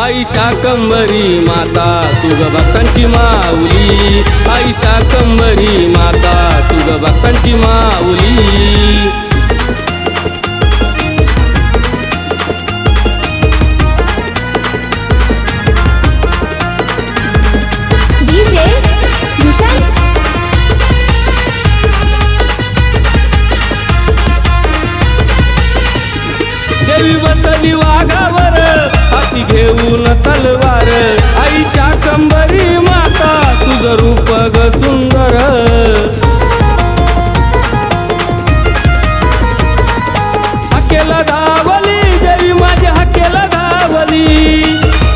आई शाकंभरी माता तू ग भक्तांची माऊली, आई शाकंभरी माता तू ग भक्तांची माऊली। डीजे भूषण देवी बसली वाघावर हाती घेऊन तलवार, आई शाकंभरी माता तुझं रूप ग सुंदर। हाकेला धावली देवी माझी, हाकेला धावली,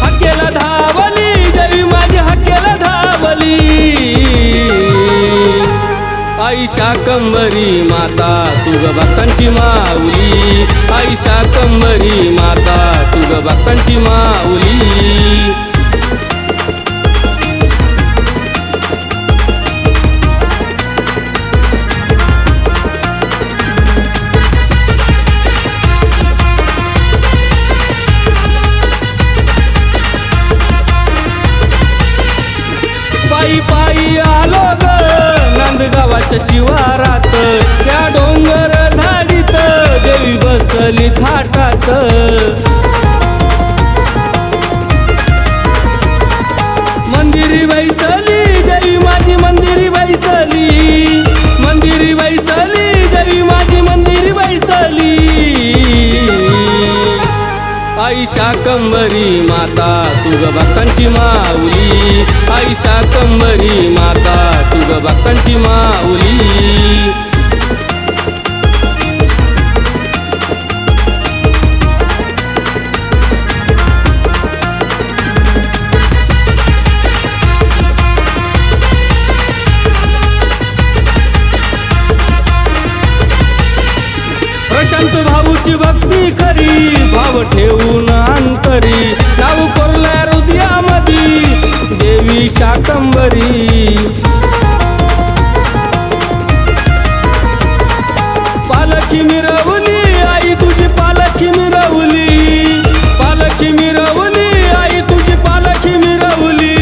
हाकेला धावली देवी माझी, हाकेला धावली। आई शाकंभरी माता तू ग भक्तांची माऊली, आई शाकंभरी माता तू ग भक्तांची माऊली। पायी पायी आलो ग नंदगावाच्या शिवारात, त्या डोंगर झाडीत देवी बसली थाटात। मंदिरी बैसली देवी माझी, मंदिरी बैसली, मंदिरी बैसली देवी माझी, मंदिरी बैसली। आई शाकंभरी माता तू ग भक्तांची माऊली, आई शाकंभरी माता तू ग भक्तांची माऊली। प्रशांत भाऊची भक्ती खरी, भाव ठेवून अंतरी, नाव कोरल्या हृदयामधी देवी शाकंभरी। पालखी मिरवली आई तुझी, पालखी मिरवली, पालखी मिरवली आई तुझी, पालखी मिरवली।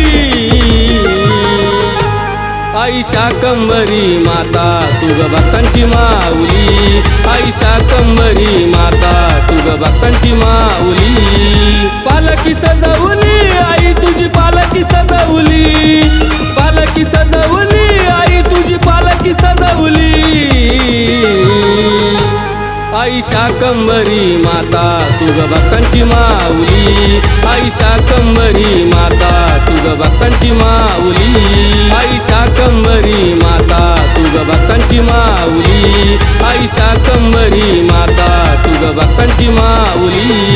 आई शाकंभरी माता तू ग भक्तांची माऊली, आई शाकंभरी माता तू ग भक्तांची माऊली। पालखी सजवली आई तुझी, पालखी सजवली, पालखी सजवली आई तुझी, पालखी सजवली। आई शाकंभरी माता तू ग भक्तांची माऊली, आई शाकंभरी माता तू ग भक्तांची माऊली, आई शाकंभरी माता तू ग भक्तांची माऊली, आई शाकंभरी माता तू ग भक्तांची माऊली।